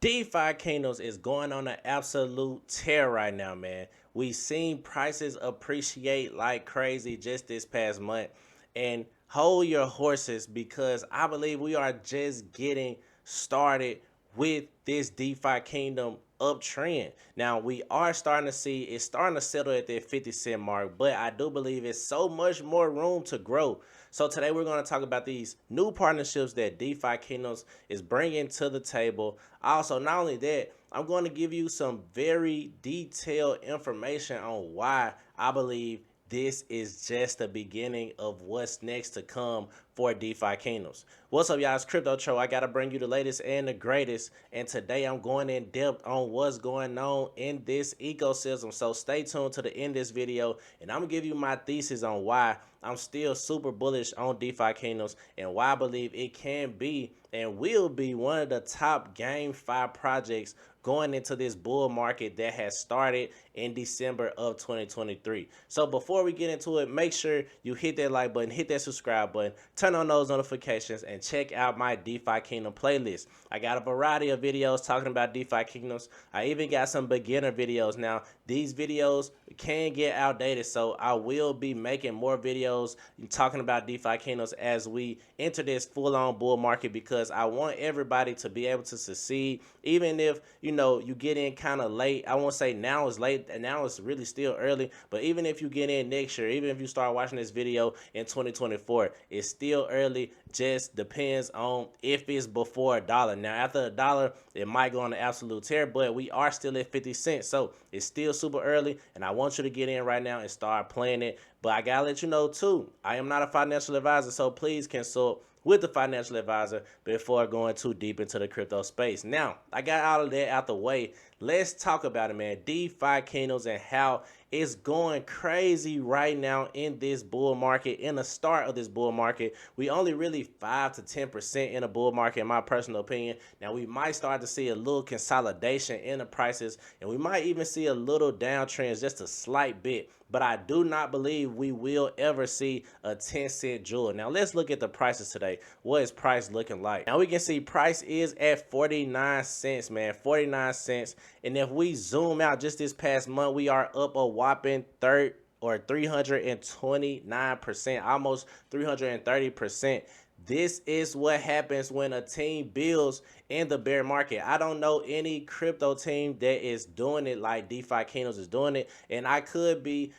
DeFi Kingdoms is going on an absolute tear right now, man. We've seen prices appreciate like crazy just this past month. And hold your horses because I believe we are just getting started with this DeFi Kingdom uptrend. Now we are starting to see it's starting to settle at that 50 cent mark, but I do believe it's so much more room to grow. So today we're going to talk about these new partnerships that DeFi Kingdoms is bringing to the table. Also, not only that, I'm going to give you some very detailed information on why I believe this is just the beginning of what's next to come for DeFi Kingdoms. What's up, y'all? It's Crypto Tro. I got to bring you the latest and the greatest. And today I'm going in depth on what's going on in this ecosystem. So stay tuned to the end of this video. And I'm going to give you my thesis on why I'm still super bullish on DeFi Kingdoms and why I believe it can be and will be one of the top GameFi projects going into this bull market that has started in December of 2023. So before we get into it, make sure you hit that like button, hit that subscribe button, turn on those notifications, and check out my DeFi Kingdom playlist. I got a variety of videos talking about DeFi Kingdoms. I even got some beginner videos. Now, these videos can get outdated, so I will be making more videos talking about DeFi Kingdoms as we enter this full-on bull market because I want everybody to be able to succeed, even if, you get in kind of late. I won't say now is late, and now it's really still early, but even if you get in next year, even if you start watching this video in 2024, it's still early. Just depends on if it's before $1. Now, after $1, it might go on an absolute tear, but we are still at 50 cents, so it's still super early, and I want you to get in right now and start playing it. But I gotta let you know too, I am not a financial advisor, so please consult with the financial advisor before going too deep into the crypto space. Now, I got all of that out the way. Let's talk about it, man. DeFi Kingdoms and how it's going crazy right now in this bull market. In the start of this bull market, we only really 5 to 10% in a bull market, in my personal opinion. Now, we might start to see a little consolidation in the prices, and we might even see a little downtrend, just a slight bit. But I do not believe we will ever see a 10-cent jewel. Now, let's look at the prices today. What is price looking like? Now, we can see price is at 49 cents, man, 49 cents. And if we zoom out just this past month, we are up a whopping 329%, almost 330%. This is what happens when a team builds in the bear market. I don't know any crypto team that is doing it like DeFi Kingdoms is doing it. And I could be,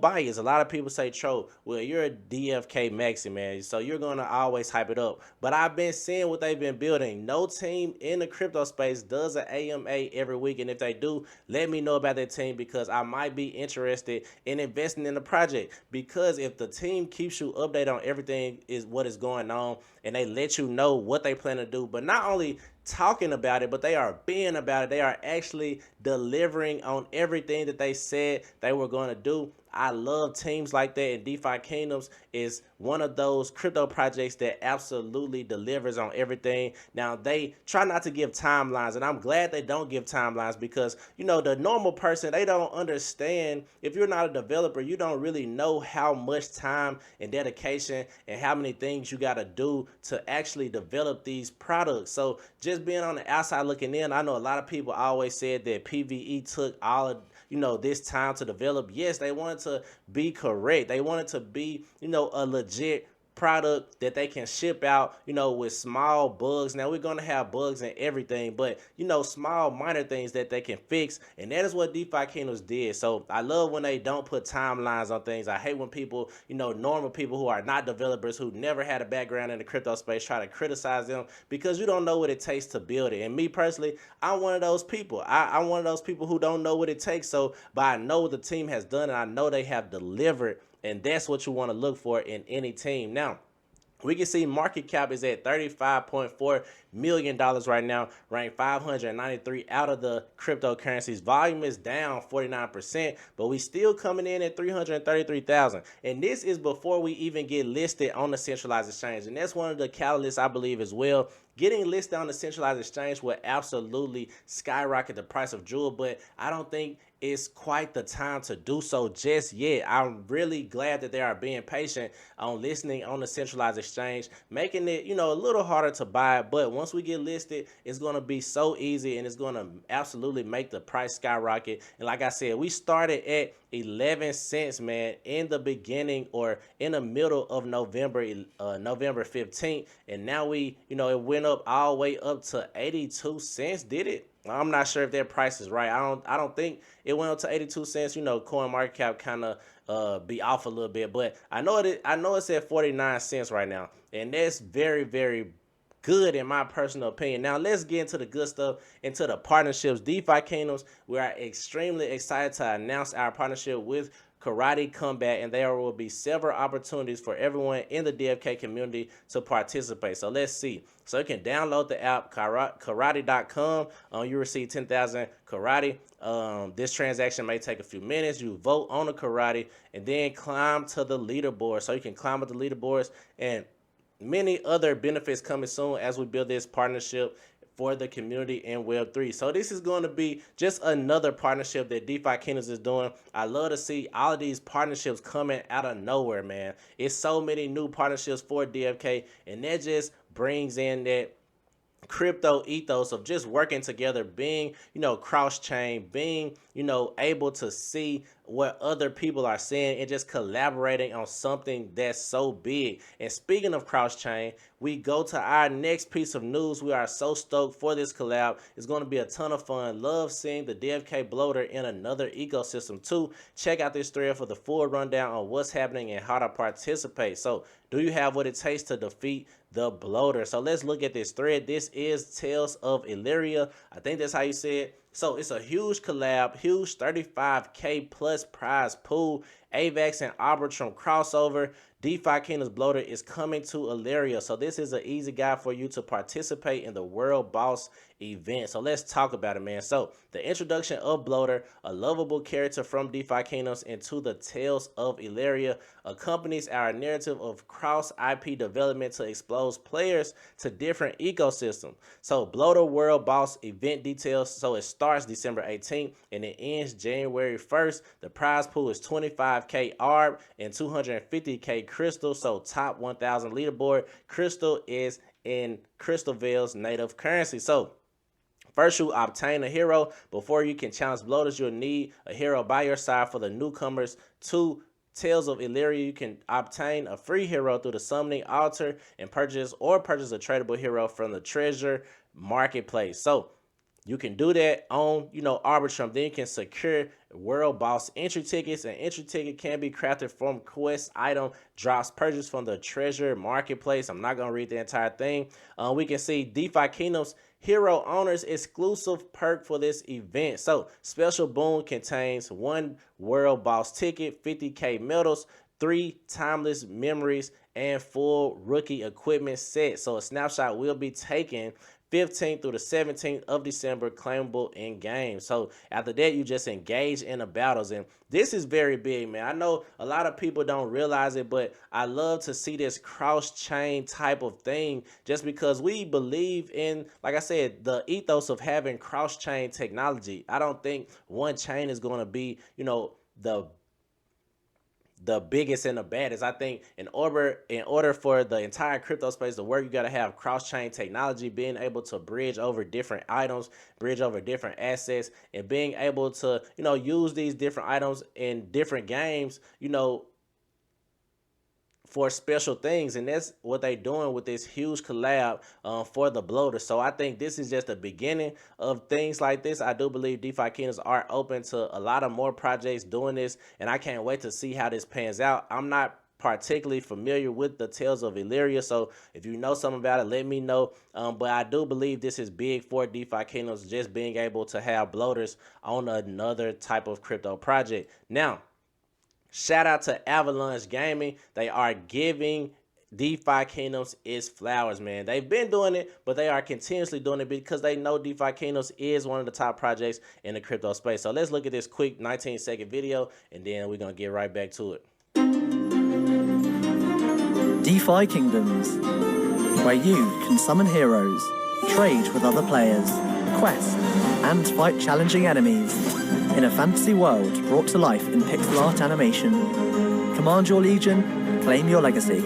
biased. A lot of people say, Tro, well, you're a DFK Maxi, man, so you're going to always hype it up. But I've been seeing what they've been building. No team in the crypto space does an AMA every week. And if they do, let me know about that team because I might be interested in investing in the project. Because if the team keeps you updated on everything is what is going on, and they let you know what they plan to do, but not only talking about it, but they are being about it. They are actually delivering on everything that they said they were going to do. I love teams like that, and DeFi Kingdoms is one of those crypto projects that absolutely delivers on everything. Now, they try not to give timelines, and I'm glad they don't give timelines because, the normal person, they don't understand. If you're not a developer, you don't really know how much time and dedication and how many things you got to do to actually develop these products. So just being on the outside looking in, I know a lot of people always said that PvE took all of this time to develop. Yes, they wanted to be correct. They wanted to be, a legit product that they can ship out, with small bugs. Now, we're going to have bugs and everything, but, small minor things that they can fix. And that is what DeFi Kingdoms did. So I love when they don't put timelines on things. I hate when people, normal people who are not developers, who never had a background in the crypto space, try to criticize them because you don't know what it takes to build it. And me personally, I'm one of those people. I'm one of those people who don't know what it takes. But I know what the team has done, and I know they have delivered. And that's what you want to look for in any team. Now, we can see market cap is at $35.4 million right now, ranked 593 out of the cryptocurrencies. Volume is down 49%, but we still coming in at 333,000. And this is before we even get listed on the centralized exchange. And that's one of the catalysts, I believe, as well. Getting listed on the centralized exchange will absolutely skyrocket the price of Jewel, but I don't think it's quite the time to do so just yet. I'm really glad that they are being patient on listening on the centralized exchange, making it, a little harder to buy. But once we get listed, it's going to be so easy, and it's going to absolutely make the price skyrocket. And like I said, we started at 11 cents, man, in the beginning or in the middle of November 15th, and now we, it went up all the way up to 82 cents. Did it? I'm not sure if that price is right. I don't think it went up to 82 cents. Coin market cap kind of be off a little bit, but I know it's at 49 cents right now, and that's very, very good in my personal opinion. Now let's get into the good stuff, into the partnerships. DeFi Kingdoms, we are extremely excited to announce our partnership with Karate Combat, and there will be several opportunities for everyone in the DFK community to participate. So let's see. So you can download the app, karate.com. You receive 10,000 karate. This transaction may take a few minutes. You vote on the karate and then climb to the leaderboard. So you can climb up the leaderboards, and many other benefits coming soon as we build this partnership for the community in Web3. So this is going to be just another partnership that DeFi Kingdoms is doing. I love to see all of these partnerships coming out of nowhere, man. It's so many new partnerships for DFK, and that just brings in that crypto ethos of just working together, being, cross-chain, being, able to see what other people are seeing and just collaborating on something that's so big. And speaking of cross-chain, we go to our next piece of news. We are so stoked for this collab. It's going to be a ton of fun. Love seeing the DFK bloater in another ecosystem too. Check out this thread for the full rundown on what's happening and how to participate. So do you have what it takes to defeat the bloater? So let's look at this thread. This is Tales of Illyria. I think that's how you say it. So it's a huge collab, huge 35K plus prize pool, AVAX and Arbitrum crossover. DeFi Kingdoms bloater is coming to Illyria. So this is an easy guide for you to participate in the World Boss event. So let's talk about it, man. So the introduction of bloater, a lovable character from DeFi Kingdoms into the Tales of Illyria, accompanies our narrative of cross IP development to expose players to different ecosystems. So bloater World Boss event details. So it starts December 18th and it ends January 1st. The prize pool is 25K ARB and 250K Crystal. So top 1,000 leaderboard. Crystal is in Crystal Vale's native currency. So first, you obtain a hero. Before you can challenge bloaters, you'll need a hero by your side. For the newcomers to Tales of Illyria, you can obtain a free hero through the summoning altar and purchase a tradable hero from the treasure marketplace. So you can do that on, Arbitrum. Then you can secure World Boss entry tickets. An entry ticket can be crafted from quest item drops purchased from the treasure marketplace. I'm not going to read the entire thing. We can see DeFi Kingdoms hero owners exclusive perk for this event. So special boon contains 1 World Boss ticket, 50K medals, 3 timeless memories, and full rookie equipment set. So a snapshot will be taken 15th through the 17th of December, claimable in game. So after that, you just engage in the battles, and this is very big, man. I know a lot of people don't realize it, but I love to see this cross-chain type of thing just because we believe in, like I said, the ethos of having cross-chain technology. I don't think one chain is going to be, the biggest and the baddest. I think in order for the entire crypto space to work, you got to have cross-chain technology, being able to bridge over different items, bridge over different assets, and being able to, use these different items in different games, for special things. And that's what they're doing with this huge collab for the bloater. So I think this is just the beginning of things like this. I do believe DeFi Kingdoms are open to a lot of more projects doing this, and I can't wait to see how this pans out. I'm not particularly familiar with the Tales of Illyria, so if you know something about it, let me know. But I do believe this is big for DeFi Kingdoms, just being able to have bloaters on another type of crypto project. Now, shout out to Avalanche Gaming. They are giving DeFi Kingdoms its flowers, man. They've been doing it, but they are continuously doing it because they know DeFi Kingdoms is one of the top projects in the crypto space. So let's look at this quick 19-second video, and then we're going to get right back to it. DeFi Kingdoms, where you can summon heroes, trade with other players, quest, and fight challenging enemies. in a fantasy world brought to life in pixel art animation. Command your legion, claim your legacy.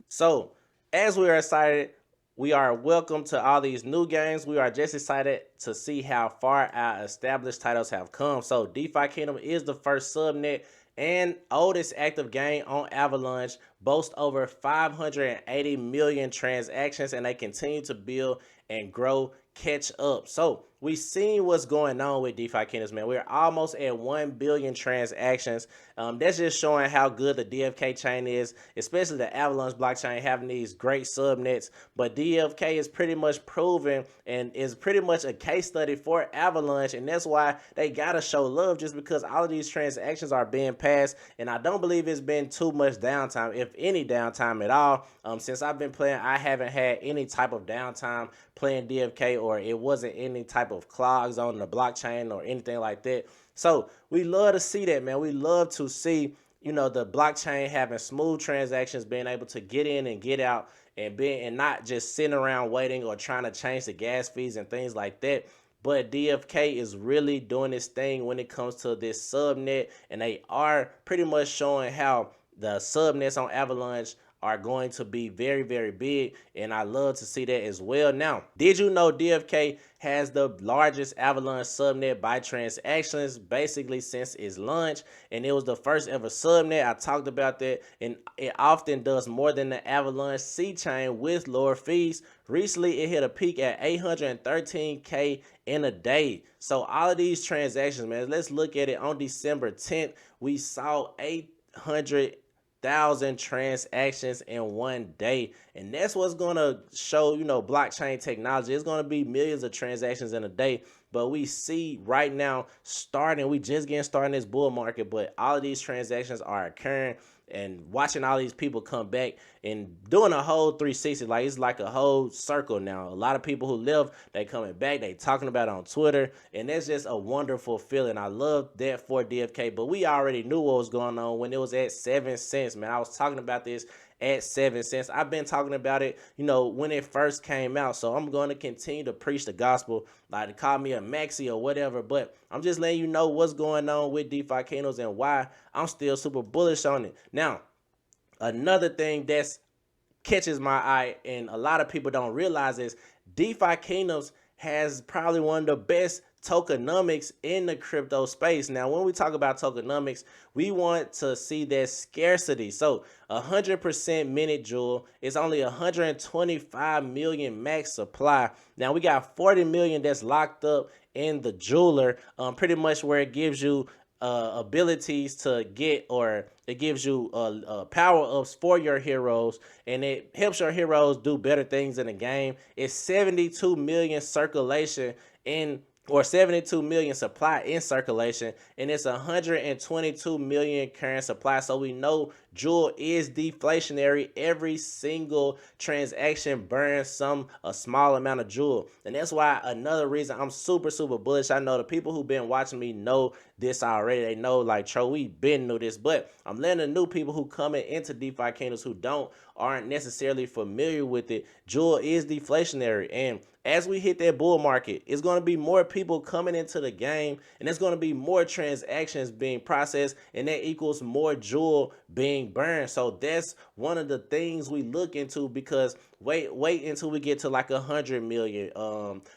So, as we are excited, we are welcome to all these new games. We are just excited to see how far our established titles have come. So, DeFi Kingdom is the first subnet and oldest active game on Avalanche, boasts over 580 million transactions, and they continue to build and grow, catch up. So we seen what's going on with DeFi Kingdoms, man. We're almost at 1 billion transactions. That's just showing how good the DFK chain is, especially the Avalanche blockchain having these great subnets. But DFK is pretty much proven and is pretty much a case study for Avalanche, and that's why they gotta show love, just because all of these transactions are being passed. And I don't believe it's been too much downtime, if any downtime at all. Since I've been playing, I haven't had any type of downtime playing DFK, or it wasn't any type of clogs on the blockchain or anything like that. So we love to see that, man. We love to see, you know, the blockchain having smooth transactions, being able to get in and get out, and not just sitting around waiting or trying to change the gas fees and things like that. But DFK is really doing this thing when it comes to this subnet, and they are pretty much showing how the subnets on Avalanche are going to be very, very big, and I love to see that as well. Now, did you know DFK has the largest Avalanche subnet by transactions basically since its launch, and it was the first ever subnet. I talked about that, and it often does more than the Avalanche C chain with lower fees. Recently, it hit a peak at 813K in a day. So all of these transactions, man, let's look at it. On December 10th, we saw 800,000 transactions in one day, and that's what's going to show, you know, blockchain technology. It's going to be millions of transactions in a day. But we see right now, we just getting started in this bull market, but all of these transactions are occurring, and watching all these people come back and doing a whole 360, like it's like a whole circle now. A lot of people who left, they coming back, they talking about it on Twitter, and that's just a wonderful feeling. I love that for DFK, but we already knew what was going on when it was at 7 cents, man. I was talking about this at 7 cents. I've been talking about it, you know, when it first came out. So I'm going to continue to preach the gospel, like to call me a maxi or whatever. But I'm just letting you know what's going on with DeFi Kingdoms and why I'm still super bullish on it. Now, another thing that's catches my eye and a lot of people don't realize is DeFi Kingdoms has probably one of the best tokenomics in the crypto space. Now, when we talk about tokenomics, we want to see that scarcity. So 100% minute jewel is only 125 million max supply. Now we got 40 million that's locked up in the jeweler, pretty much where it gives you abilities to get, or it gives you power ups for your heroes, and it helps your heroes do better things in the game. It's 72 million circulation or 72 million supply in circulation, and it's 122 million current supply. So we know Jewel is deflationary. Every single transaction burns a small amount of Jewel, and that's why another reason I'm super bullish. I know the people who've been watching me know this already. They know, like, Tro, we been knew this, but I'm letting the new people who coming into DeFi Kingdoms who aren't necessarily familiar with it. Jewel is deflationary, and as we hit that bull market, it's going to be more people coming into the game, and it's going to be more transactions being processed, and that equals more Jewel being burned. So that's one of the things we look into, because wait until we get to like 100 million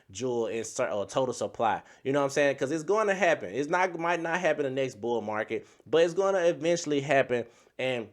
Jewel in total supply. You know what I'm saying? Because it's going to happen. Might not happen the next bull market, but it's going to eventually happen, and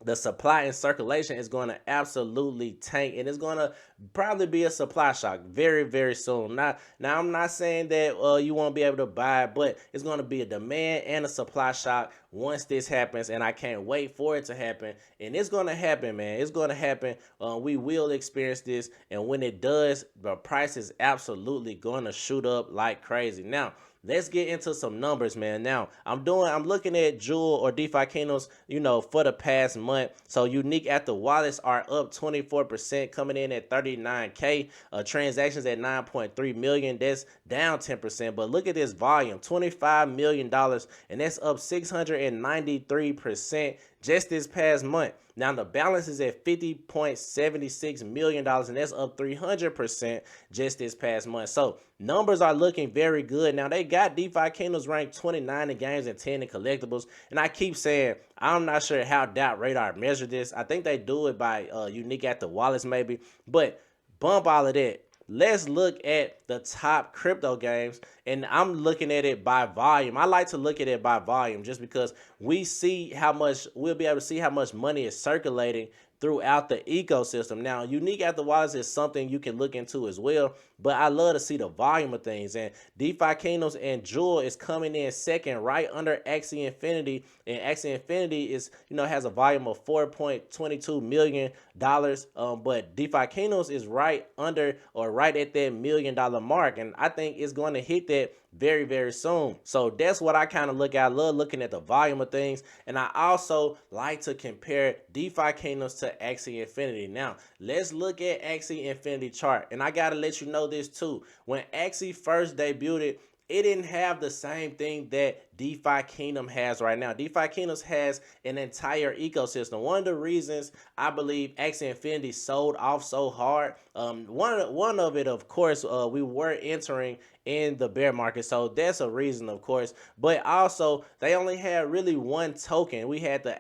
the supply and circulation is going to absolutely tank, and it's going to probably be a supply shock very soon. Now I'm not saying that you won't be able to buy it, but it's going to be a demand and a supply shock once this happens, and I can't wait for it to happen. And it's going to happen, man. It's going to happen. We will experience this, and when it does, the price is absolutely going to shoot up like crazy. Now, let's get into some numbers, man. Now, I'm looking at Jewel or DeFi Kingdoms, you know, for the past month. So unique active wallets are up 24%, coming in at 39K. Transactions at 9.3 million. That's down 10%. But look at this volume, $25 million, and that's up 693%. just this past month. Now the balance is at $50.76 million, and that's up 300% just this past month. So numbers are looking very good. Now they got DeFi Kingdoms ranked 29 in games and 10 in collectibles. And I keep saying, I'm not sure how Radar measure this. I think they do it by unique at the wallets maybe. But bump all of that. Let's look at the top crypto games, and I'm looking at it by volume. I like to look at it by volume just because we'll be able to see how much money is circulating throughout the ecosystem. Now, unique at the wallets is something you can look into as well, but I love to see the volume of things. And DeFi Kingdoms and Jewel is coming in second, right under Axie Infinity. And Axie Infinity is, has a volume of $4.22 million. But DeFi Kingdoms is right under or right at that $1 million mark. And I think it's going to hit that very, very soon. So that's what I kind of look at. I love looking at the volume of things. And I also like to compare DeFi Kingdoms to Axie Infinity. Now, let's look at Axie Infinity chart. And I got to let you know this too. When Axie first debuted, it didn't have the same thing that DeFi Kingdom has right now. DeFi Kingdoms has an entire ecosystem. One of the reasons I believe Axie Infinity sold off so hard, one of it, of course, we were entering in the bear market, so that's a reason, of course. But also, they only had really one token. We had the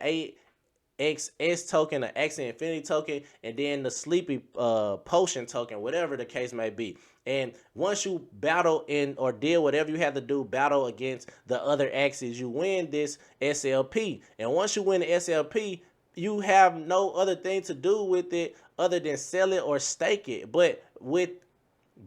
XS token, the Axie Infinity token, and then the Sleepy Potion token, whatever the case may be. And once you battle in or deal whatever you have to do, battle against the other Axies, you win this SLP. And once you win the SLP, you have no other thing to do with it other than sell it or stake it. But with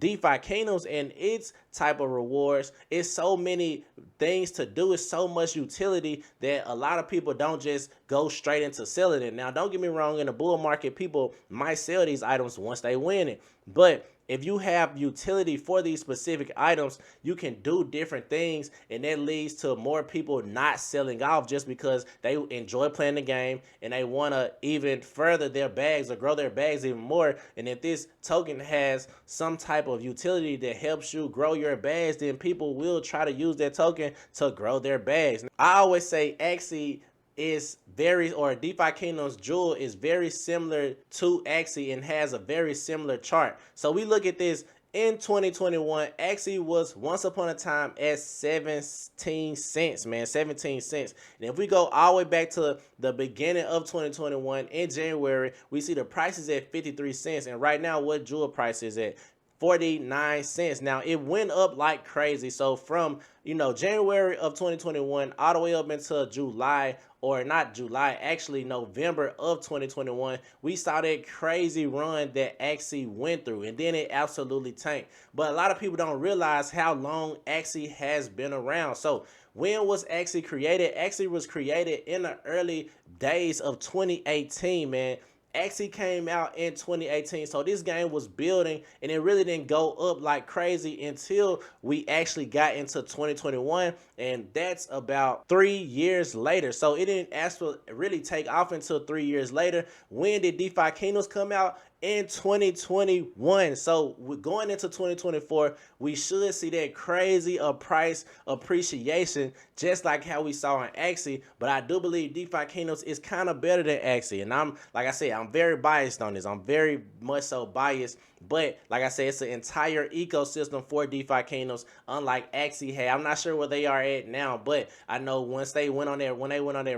DeFi Kingdoms and its type of rewards, it's so many things to do, it's so much utility that a lot of people don't just go straight into selling it. Now, don't get me wrong, in the bull market, people might sell these items once they win it, but if you have utility for these specific items, you can do different things, and that leads to more people not selling off just because they enjoy playing the game and they want to even further their bags or grow their bags even more. And if this token has some type of utility that helps you grow your bags, then people will try to use that token to grow their bags. I always say Axie is DeFi Kingdoms Jewel is very similar to Axie and has a very similar chart. So we look at this in 2021, Axie was once upon a time at 17 cents, man, 17 cents. And if we go all the way back to the beginning of 2021 in January, we see the price is at 53 cents. And right now, what Jewel price is at? 49 cents. Now it went up like crazy. So from January of 2021 all the way up until July, or not July, actually November of 2021, we saw that crazy run that Axie went through, and then it absolutely tanked. But a lot of people don't realize how long Axie has been around. So when was Axie created? Axie was created in the early days of 2018, man. Axie came out in 2018, so this game was building, and it really didn't go up like crazy until we actually got into 2021, and that's about 3 years later. So it didn't actually really take off until 3 years later. When did DeFi Kingdoms come out? In 2021. So we're going into 2024, we should see that crazy price appreciation, just like how we saw in Axie. But I do believe DeFi Kingdoms is kind of better than Axie, and like I said, I'm very biased on this. I'm very much so biased. But like I said, it's an entire ecosystem for DeFi Kingdoms, unlike Axie had. I'm not sure where they are at now, but I know when they went on their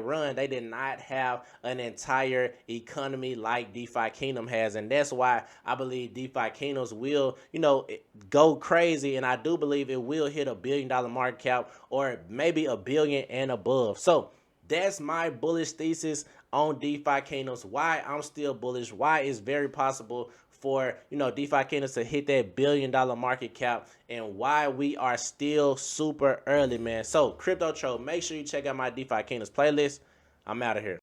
run, they did not have an entire economy like DeFi Kingdom has, and that's why I believe DeFi Kingdoms will, go crazy, and I do believe it will hit $1 billion market cap, or maybe $1 billion and above. So that's my bullish thesis on DeFi Kingdoms, why I'm still bullish, why it's very possible for DeFi Kingdoms to hit that $1 billion market cap, and why we are still super early, man. So Crypto Tro, make sure you check out my DeFi Kingdoms playlist. I'm out of here.